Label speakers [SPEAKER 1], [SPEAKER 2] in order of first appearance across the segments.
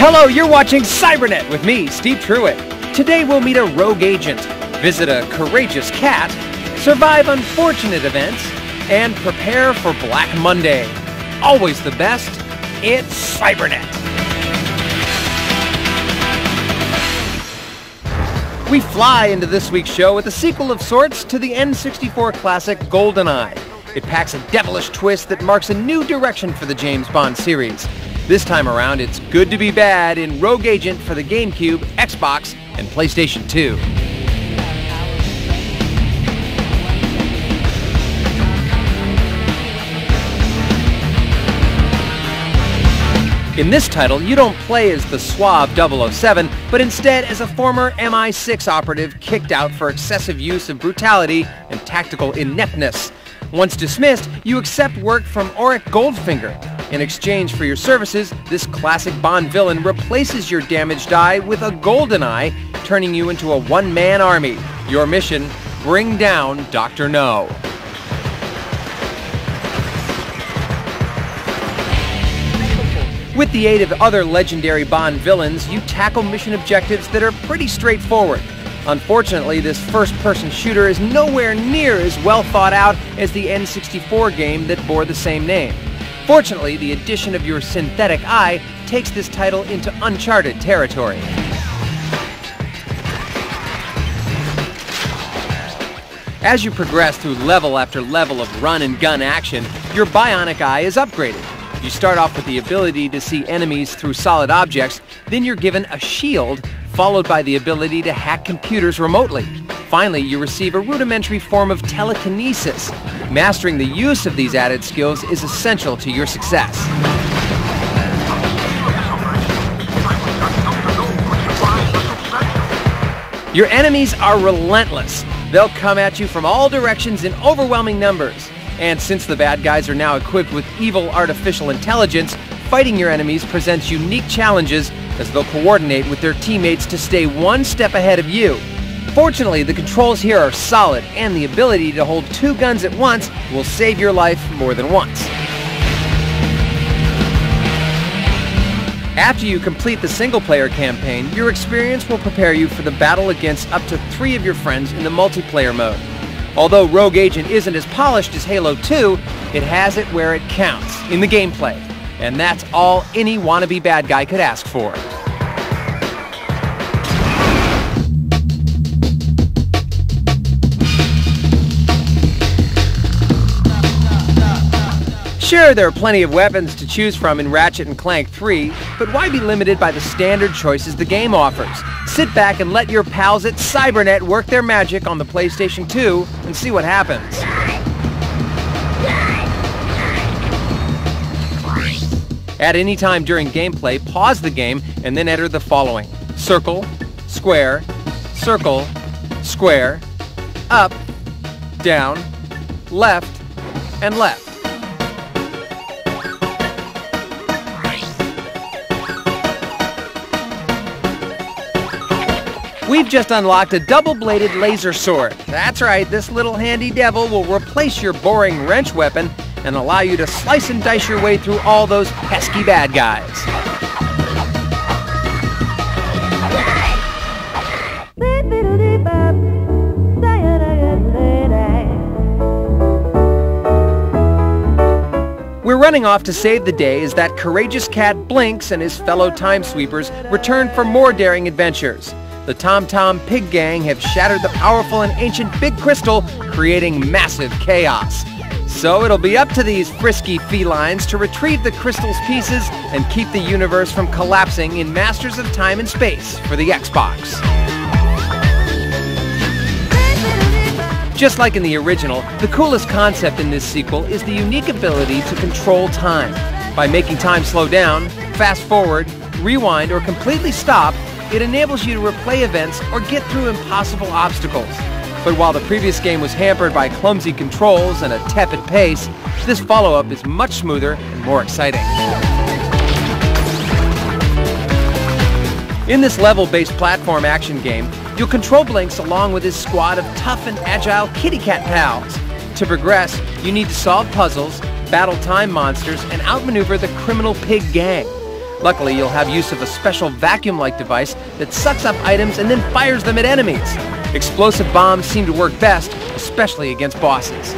[SPEAKER 1] Hello, you're watching Cybernet with me, Steve Truitt. Today we'll meet a rogue agent, visit a courageous cat, survive unfortunate events, and prepare for Black Monday. Always the best, it's Cybernet. We fly into this week's show with a sequel of sorts to the N64 classic GoldenEye. It packs a devilish twist that marks a new direction for the James Bond series. This time around, it's good to be bad in Rogue Agent for the GameCube, Xbox, and PlayStation 2. In this title, you don't play as the suave 007, but instead as a former MI6 operative kicked out for excessive use of brutality and tactical ineptness. Once dismissed, you accept work from Auric Goldfinger. In exchange for your services, this classic Bond villain replaces your damaged eye with a golden eye, turning you into a one-man army. Your mission, bring down Dr. No. With the aid of other legendary Bond villains, you tackle mission objectives that are pretty straightforward. Unfortunately, this first-person shooter is nowhere near as well thought out as the N64 game that bore the same name. Fortunately, the addition of your synthetic eye takes this title into uncharted territory. As you progress through level after level of run-and-gun action, your bionic eye is upgraded. You start off with the ability to see enemies through solid objects, then you're given a shield, followed by the ability to hack computers remotely. Finally, you receive a rudimentary form of telekinesis. Mastering the use of these added skills is essential to your success. Your enemies are relentless. They'll come at you from all directions in overwhelming numbers. And since the bad guys are now equipped with evil artificial intelligence, fighting your enemies presents unique challenges as they'll coordinate with their teammates to stay one step ahead of you. Fortunately, the controls here are solid, and the ability to hold two guns at once will save your life more than once. After you complete the single-player campaign, your experience will prepare you for the battle against up to 3 of your friends in the multiplayer mode. Although Rogue Agent isn't as polished as Halo 2, it has it where it counts, in the gameplay. And that's all any wannabe bad guy could ask for. Sure, there are plenty of weapons to choose from in Ratchet & Clank 3, but why be limited by the standard choices the game offers? Sit back and let your pals at Cybernet work their magic on the PlayStation 2 and see what happens. At any time during gameplay, pause the game and then enter the following: circle, square, up, down, left, and left. We've just unlocked a double-bladed laser sword. That's right, this little handy devil will replace your boring wrench weapon and allow you to slice and dice your way through all those pesky bad guys. We're running off to save the day as that courageous cat Blinks and his fellow time sweepers return for more daring adventures. The Tom Tom Pig Gang have shattered the powerful and ancient Big Crystal, creating massive chaos. So it'll be up to these frisky felines to retrieve the crystal's pieces and keep the universe from collapsing in Masters of Time and Space for the Xbox. Just like in the original, the coolest concept in this sequel is the unique ability to control time. By making time slow down, fast forward, rewind, or completely stop, it enables you to replay events or get through impossible obstacles. But while the previous game was hampered by clumsy controls and a tepid pace, this follow-up is much smoother and more exciting. In this level-based platform action game, you'll control Blinks along with his squad of tough and agile kitty cat pals. To progress, you need to solve puzzles, battle time monsters, and outmaneuver the criminal pig gang. Luckily, you'll have use of a special vacuum-like device that sucks up items and then fires them at enemies. Explosive bombs seem to work best, especially against bosses.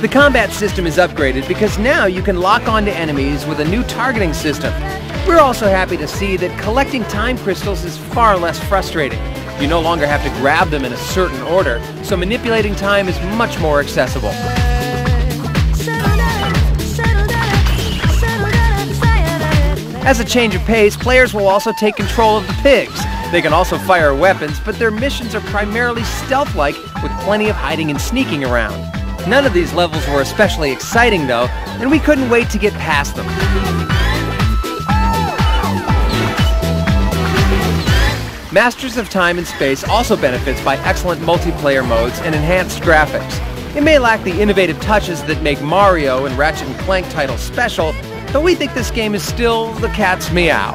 [SPEAKER 1] The combat system is upgraded because now you can lock onto enemies with a new targeting system. We're also happy to see that collecting time crystals is far less frustrating. You no longer have to grab them in a certain order, so manipulating time is much more accessible. As a change of pace, players will also take control of the pigs. They can also fire weapons, but their missions are primarily stealth-like, with plenty of hiding and sneaking around. None of these levels were especially exciting, though, and we couldn't wait to get past them. Masters of Time and Space also benefits by excellent multiplayer modes and enhanced graphics. It may lack the innovative touches that make Mario and Ratchet & Clank titles special, but we think this game is still the cat's meow.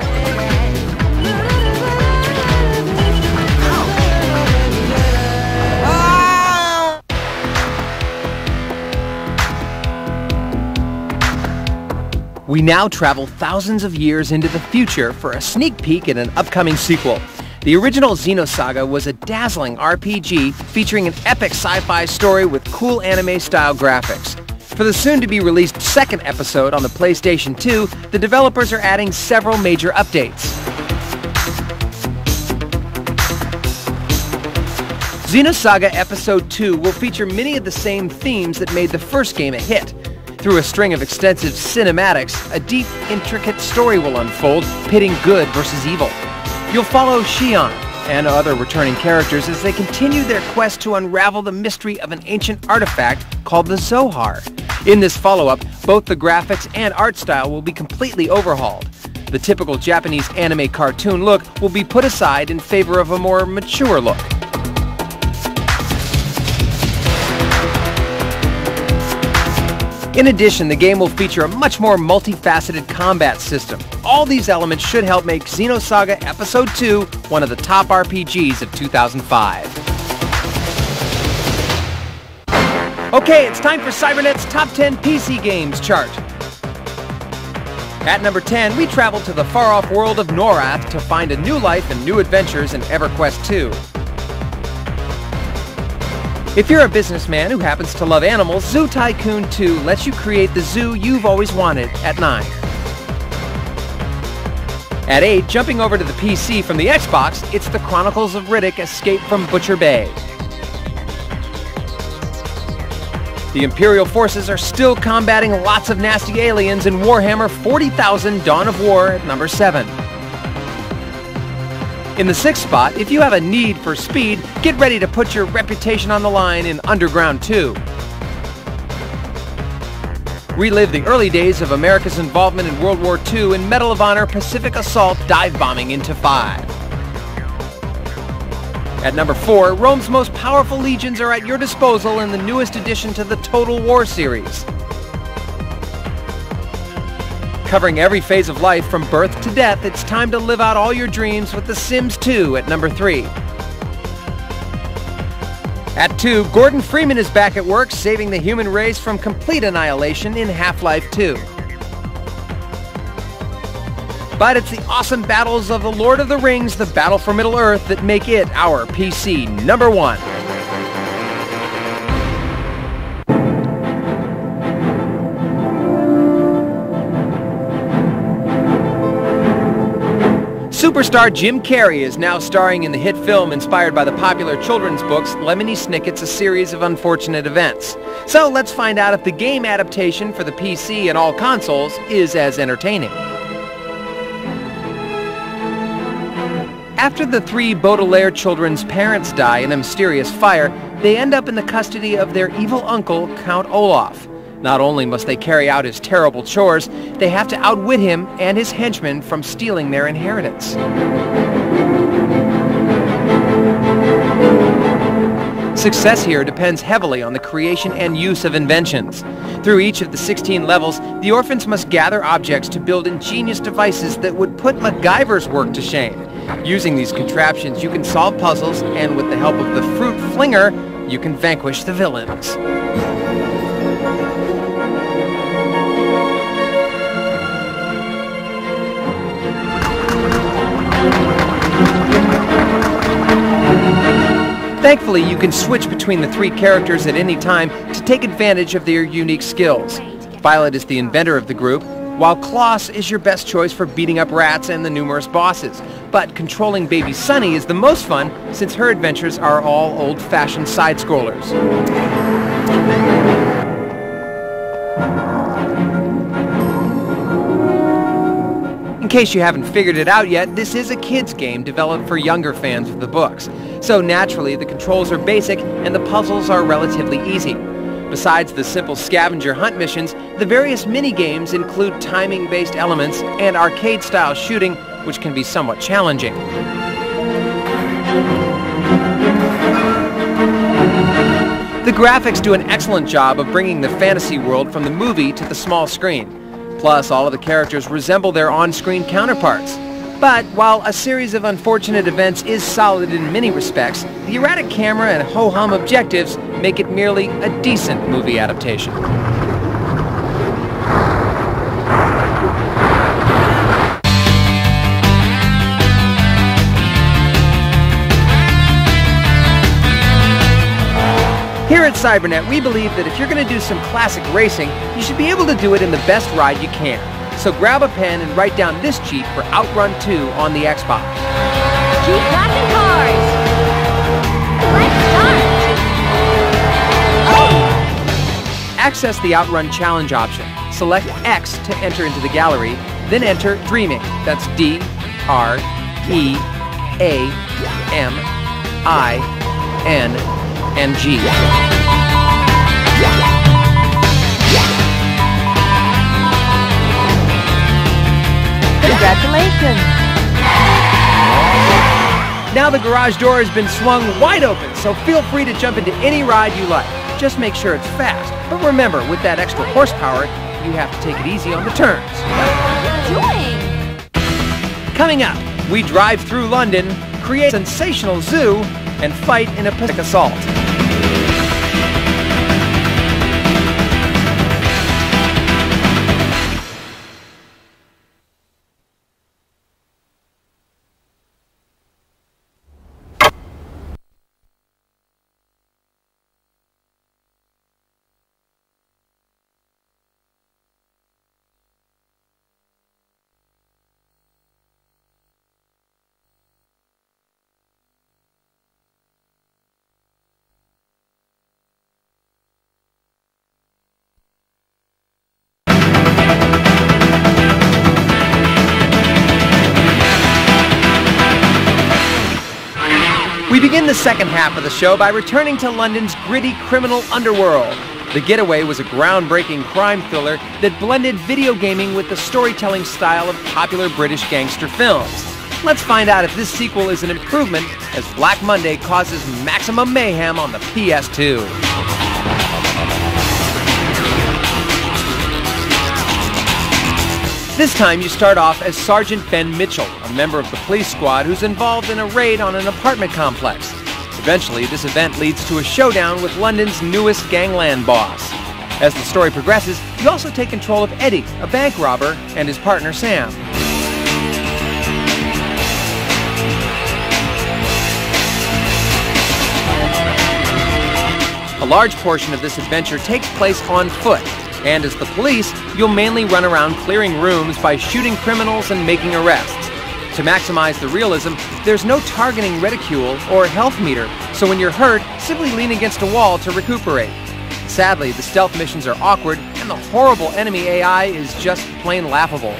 [SPEAKER 1] We now travel thousands of years into the future for a sneak peek at an upcoming sequel. The original Xeno Saga was a dazzling RPG featuring an epic sci-fi story with cool anime-style graphics. For the soon-to-be-released second episode on the PlayStation 2, the developers are adding several major updates. Xeno Saga Episode 2 will feature many of the same themes that made the first game a hit. Through a string of extensive cinematics, a deep, intricate story will unfold, pitting good versus evil. You'll follow Xion and other returning characters as they continue their quest to unravel the mystery of an ancient artifact called the Zohar. In this follow-up, both the graphics and art style will be completely overhauled. The typical Japanese anime cartoon look will be put aside in favor of a more mature look. In addition, the game will feature a much more multifaceted combat system. All these elements should help make Xeno Saga Episode 2 one of the top RPGs of 2005. Okay, it's time for Cybernet's Top 10 PC Games chart. At number 10, we travel to the far-off world of Norath to find a new life and new adventures in EverQuest 2. If you're a businessman who happens to love animals, Zoo Tycoon 2 lets you create the zoo you've always wanted at 9. At 8, jumping over to the PC from the Xbox, it's the Chronicles of Riddick Escape from Butcher Bay. The Imperial forces are still combating lots of nasty aliens in Warhammer 40,000 Dawn of War at number 7. In the 6th spot, if you have a need for speed, get ready to put your reputation on the line in Underground 2. Relive the early days of America's involvement in World War II in Medal of Honor Pacific Assault dive bombing into 5. At number 4, Rome's most powerful legions are at your disposal in the newest addition to the Total War series. Covering every phase of life from birth to death, it's time to live out all your dreams with The Sims 2 at number 3. At 2, Gordon Freeman is back at work saving the human race from complete annihilation in Half-Life 2. But it's the awesome battles of The Lord of the Rings, The Battle for Middle-earth, that make it our PC number 1. Superstar Jim Carrey is now starring in the hit film inspired by the popular children's books Lemony Snickets, A Series of Unfortunate Events. So let's find out if the game adaptation for the PC and all consoles is as entertaining. After the 3 Baudelaire children's parents die in a mysterious fire, they end up in the custody of their evil uncle, Count Olaf. Not only must they carry out his terrible chores, they have to outwit him and his henchmen from stealing their inheritance. Success here depends heavily on the creation and use of inventions. Through each of the 16 levels, the orphans must gather objects to build ingenious devices that would put MacGyver's work to shame. Using these contraptions, you can solve puzzles, and with the help of the Fruit Flinger, you can vanquish the villains. Thankfully, you can switch between the three characters at any time to take advantage of their unique skills. Violet is the inventor of the group, while Klaus is your best choice for beating up rats and the numerous bosses. But controlling baby Sunny is the most fun, since her adventures are all old-fashioned side-scrollers. In case you haven't figured it out yet, this is a kids' game developed for younger fans of the books. So naturally, the controls are basic and the puzzles are relatively easy. Besides the simple scavenger hunt missions, the various mini-games include timing-based elements and arcade-style shooting, which can be somewhat challenging. The graphics do an excellent job of bringing the fantasy world from the movie to the small screen. Plus, all of the characters resemble their on-screen counterparts. But while a series of unfortunate events is solid in many respects, the erratic camera and ho-hum objectives make it merely a decent movie adaptation. Here at Cybernet, we believe that if you're going to do some classic racing, you should be able to do it in the best ride you can. So grab a pen and write down this cheat for Outrun 2 on the Xbox.
[SPEAKER 2] Keep passing cars! Let's start! Oh!
[SPEAKER 1] Access the Outrun Challenge option. Select X to enter into the gallery, then enter Dreaming. That's D-R-E-A-M-I-N-G.
[SPEAKER 2] Congratulations!
[SPEAKER 1] Now the garage door has been swung wide open, so feel free to jump into any ride you like. Just make sure it's fast. But remember, with that extra horsepower, you have to take it easy on the turns.
[SPEAKER 2] What are you doing?
[SPEAKER 1] Coming up, we drive through London, create a sensational zoo, and fight in a Pacific assault. We begin the second half of the show by returning to London's gritty criminal underworld. The Getaway was a groundbreaking crime thriller that blended video gaming with the storytelling style of popular British gangster films. Let's find out if this sequel is an improvement as Black Monday causes maximum mayhem on the PS2. This time you start off as Sergeant Ben Mitchell, a member of the police squad who's involved in a raid on an apartment complex. Eventually, this event leads to a showdown with London's newest gangland boss. As the story progresses, you also take control of Eddie, a bank robber, and his partner Sam. A large portion of this adventure takes place on foot. And as the police, you'll mainly run around clearing rooms by shooting criminals and making arrests. To maximize the realism, there's no targeting reticule or health meter, so when you're hurt, simply lean against a wall to recuperate. Sadly, the stealth missions are awkward, and the horrible enemy AI is just plain laughable.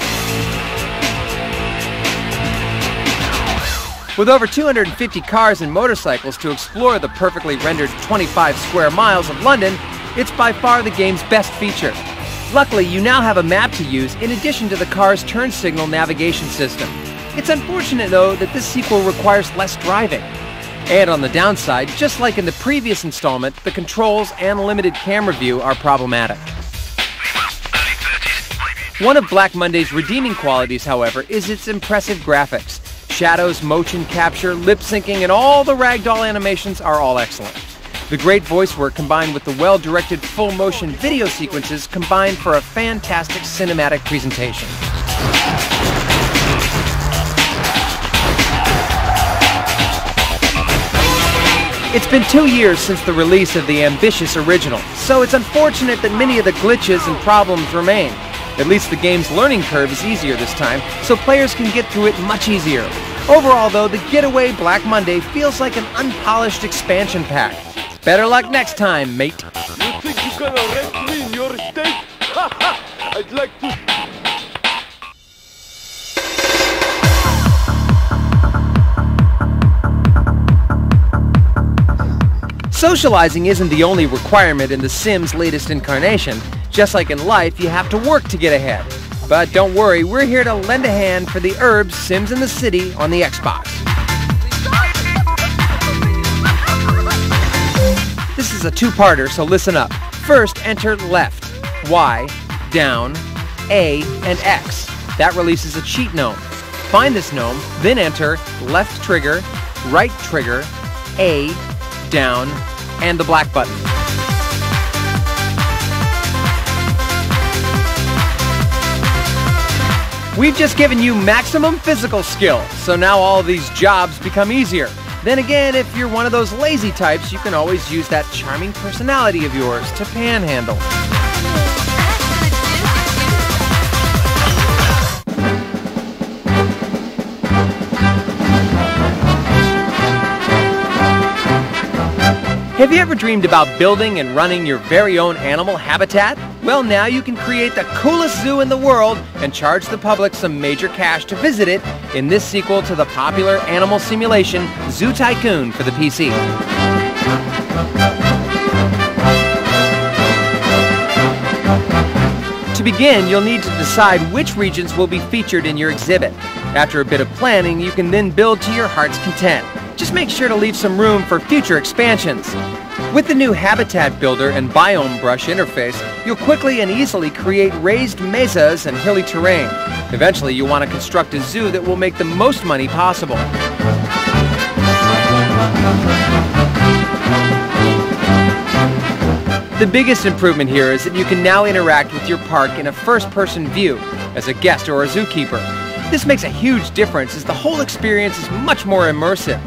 [SPEAKER 1] With over 250 cars and motorcycles to explore the perfectly rendered 25 square miles of London, it's by far the game's best feature. Luckily, you now have a map to use in addition to the car's turn signal navigation system. It's unfortunate, though, that this sequel requires less driving. And on the downside, just like in the previous installment, the controls and limited camera view are problematic. One of Black Monday's redeeming qualities, however, is its impressive graphics. Shadows, motion capture, lip syncing, and all the ragdoll animations are all excellent. The great voice work combined with the well-directed full-motion video sequences combine for a fantastic cinematic presentation. It's been 2 years since the release of the ambitious original, so it's unfortunate that many of the glitches and problems remain. At least the game's learning curve is easier this time, so players can get through it much easier. Overall though, the Getaway Black Monday feels like an unpolished expansion pack. Better luck next time, mate.
[SPEAKER 3] You think you're gonna arrest me in your estate? I'd like to...
[SPEAKER 1] Socializing isn't the only requirement in The Sims' latest incarnation. Just like in life, you have to work to get ahead. But don't worry, we're here to lend a hand for the Herbs Sims in the City on the Xbox. This is a two-parter, so listen up. First, enter left, Y, down, A, and X. That releases a cheat gnome. Find this gnome, then enter left trigger, right trigger, A, down, and the black button. We've just given you maximum physical skill, so now all these jobs become easier. Then again, if you're one of those lazy types, you can always use that charming personality of yours to panhandle. Have you ever dreamed about building and running your very own animal habitat? Well, now you can create the coolest zoo in the world and charge the public some major cash to visit it in this sequel to the popular animal simulation Zoo Tycoon for the PC. To begin, you'll need to decide which regions will be featured in your exhibit. After a bit of planning, you can then build to your heart's content. Just make sure to leave some room for future expansions. With the new Habitat Builder and Biome Brush interface, you'll quickly and easily create raised mesas and hilly terrain. Eventually, you'll want to construct a zoo that will make the most money possible. The biggest improvement here is that you can now interact with your park in a first-person view, as a guest or a zookeeper. This makes a huge difference as the whole experience is much more immersive.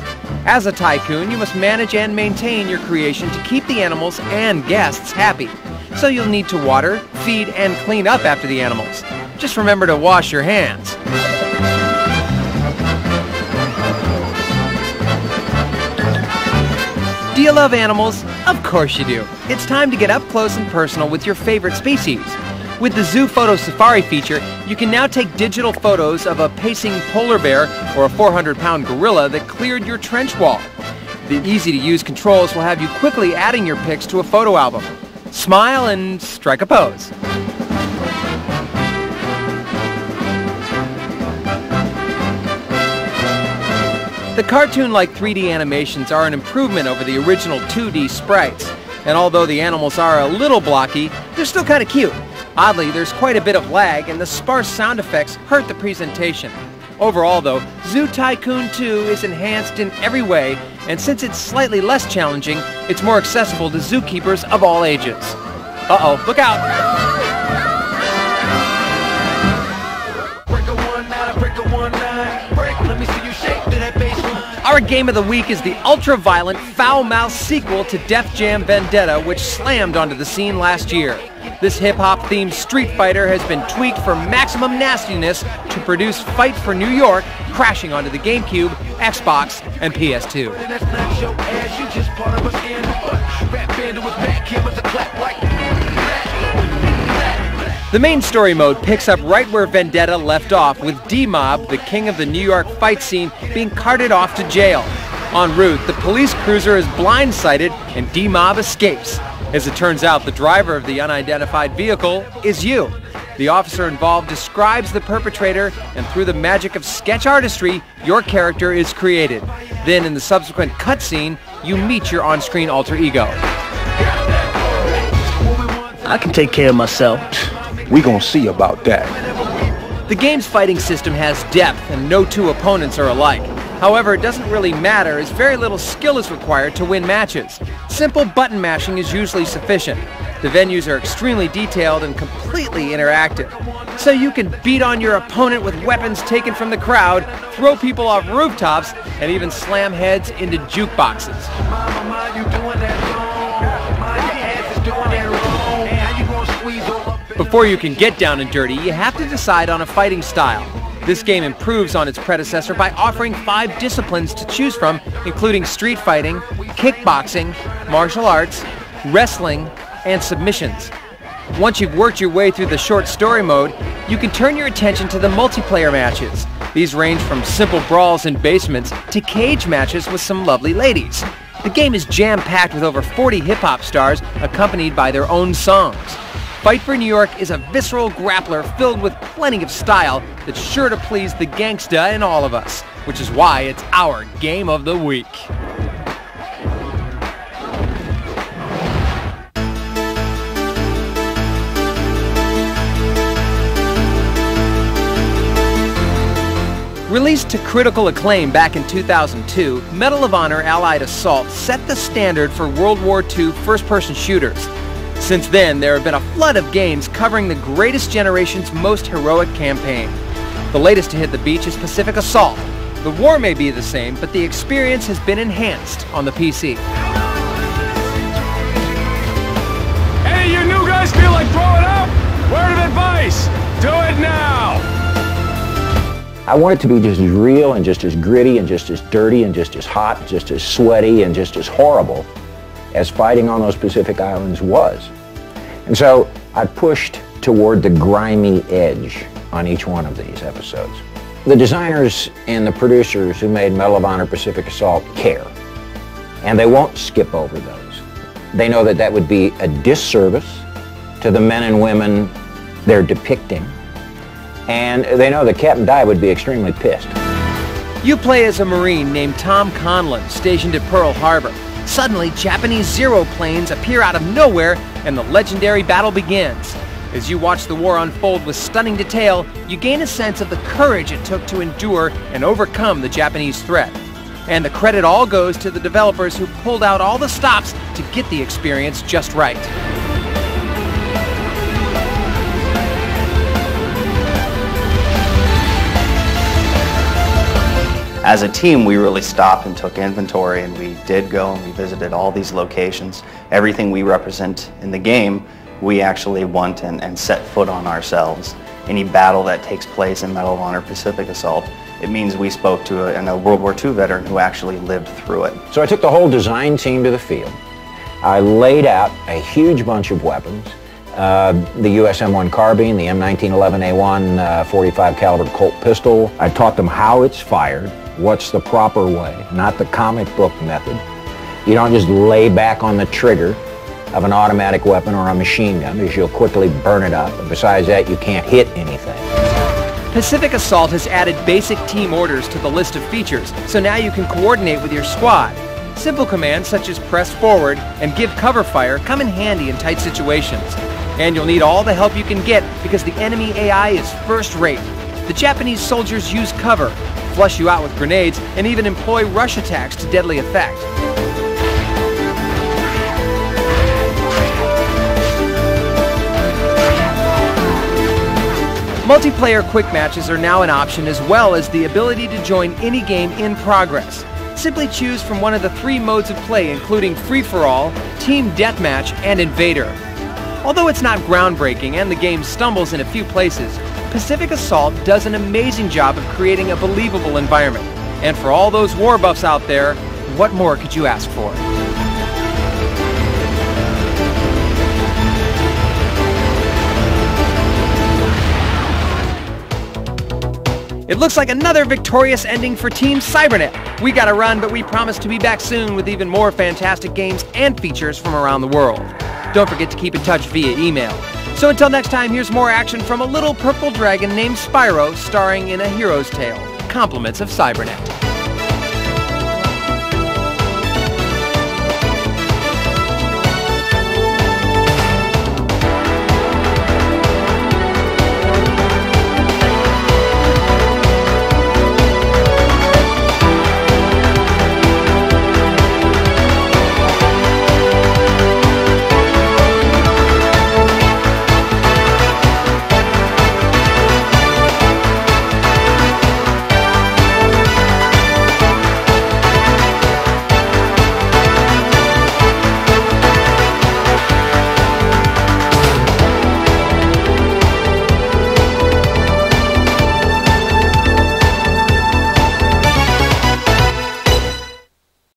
[SPEAKER 1] As a tycoon, you must manage and maintain your creation to keep the animals and guests happy. So you'll need to water, feed, and clean up after the animals. Just remember to wash your hands. Do you love animals? Of course you do. It's time to get up close and personal with your favorite species. With the Zoo Photo Safari feature, you can now take digital photos of a pacing polar bear or a 400-pound gorilla that cleared your trench wall. The easy-to-use controls will have you quickly adding your pics to a photo album. Smile and strike a pose. The cartoon-like 3D animations are an improvement over the original 2D sprites, and although the animals are a little blocky, they're still kind of cute. Oddly, there's quite a bit of lag, and the sparse sound effects hurt the presentation. Overall, though, Zoo Tycoon 2 is enhanced in every way, and since it's slightly less challenging, it's more accessible to zookeepers of all ages. Uh-oh, look out! Our game of the week is the ultra-violent, foul-mouthed sequel to Def Jam Vendetta, which slammed onto the scene last year. This hip-hop-themed Street Fighter has been tweaked for maximum nastiness to produce Fight for New York, crashing onto the GameCube, Xbox, and PS2. The main story mode picks up right where Vendetta left off, with D-Mob, the king of the New York fight scene, being carted off to jail. En route, the police cruiser is blindsided and D-Mob escapes. As it turns out, the driver of the unidentified vehicle is you. The officer involved describes the perpetrator, and through the magic of sketch artistry, your character is created. Then, in the subsequent cutscene, you meet your on-screen alter ego.
[SPEAKER 4] I can take care of myself.
[SPEAKER 3] We gonna see about that.
[SPEAKER 1] The game's fighting system has depth, and no two opponents are alike. However, it doesn't really matter, as very little skill is required to win matches. Simple button mashing is usually sufficient. The venues are extremely detailed and completely interactive, so you can beat on your opponent with weapons taken from the crowd, throw people off rooftops, and even slam heads into jukeboxes. Before you can get down and dirty, you have to decide on a fighting style. This game improves on its predecessor by offering 5 disciplines to choose from, including street fighting, kickboxing, martial arts, wrestling, and submissions. Once you've worked your way through the short story mode, you can turn your attention to the multiplayer matches. These range from simple brawls in basements to cage matches with some lovely ladies. The game is jam-packed with over 40 hip-hop stars accompanied by their own songs. Fight for New York is a visceral grappler filled with plenty of style that's sure to please the gangsta in all of us, which is why it's our Game of the Week. Released to critical acclaim back in 2002, Medal of Honor Allied Assault set the standard for World War II first-person shooters. Since then, there have been a flood of games covering the greatest generation's most heroic campaign. The latest to hit the beach is Pacific Assault. The war may be the same, but the experience has been enhanced on the PC.
[SPEAKER 3] Any of you new guys feel like throwing up? Word of advice, do it now!
[SPEAKER 5] I want it to be just as real and just as gritty and just as dirty and just as hot, and just as sweaty and just as horrible as fighting on those Pacific Islands was. And so I pushed toward the grimy edge on each one of these episodes. The designers and the producers who made Medal of Honor Pacific Assault care, and they won't skip over those. They know that that would be a disservice to the men and women they're depicting, and they know that Captain Dye would be extremely pissed.
[SPEAKER 1] You play as a Marine named Tom Conlon, stationed at Pearl Harbor. Suddenly, Japanese Zero planes appear out of nowhere, and the legendary battle begins. As you watch the war unfold with stunning detail, you gain a sense of the courage it took to endure and overcome the Japanese threat. And the credit all goes to the developers who pulled out all the stops to get the experience just right.
[SPEAKER 6] As a team, we really stopped and took inventory, and we did go and we visited all these locations. Everything we represent in the game, we actually want and set foot on ourselves. Any battle that takes place in Medal of Honor Pacific Assault, it means we spoke to a World War II veteran who actually lived through it.
[SPEAKER 5] So I took the whole design team to the field. I laid out a huge bunch of weapons. The US M1 carbine, the M1911A1 .45 caliber Colt pistol. I taught them how it's fired, what's the proper way, not the comic book method. You don't just lay back on the trigger of an automatic weapon or a machine gun because you'll quickly burn it up. And besides that, you can't hit anything.
[SPEAKER 1] Pacific Assault has added basic team orders to the list of features, so now you can coordinate with your squad. Simple commands such as press forward and give cover fire come in handy in tight situations. And you'll need all the help you can get because the enemy AI is first-rate. The Japanese soldiers use cover, flush you out with grenades, and even employ rush attacks to deadly effect. Multiplayer quick matches are now an option, as well as the ability to join any game in progress. Simply choose from one of the 3 modes of play, including free-for-all, team deathmatch, and invader. Although it's not groundbreaking and the game stumbles in a few places, Pacific Assault does an amazing job of creating a believable environment. And for all those war buffs out there, what more could you ask for? It looks like another victorious ending for Team Cybernet. We gotta run, but we promise to be back soon with even more fantastic games and features from around the world. Don't forget to keep in touch via email. So until next time, here's more action from a little purple dragon named Spyro, starring in A Hero's Tale. Compliments of Cybernet.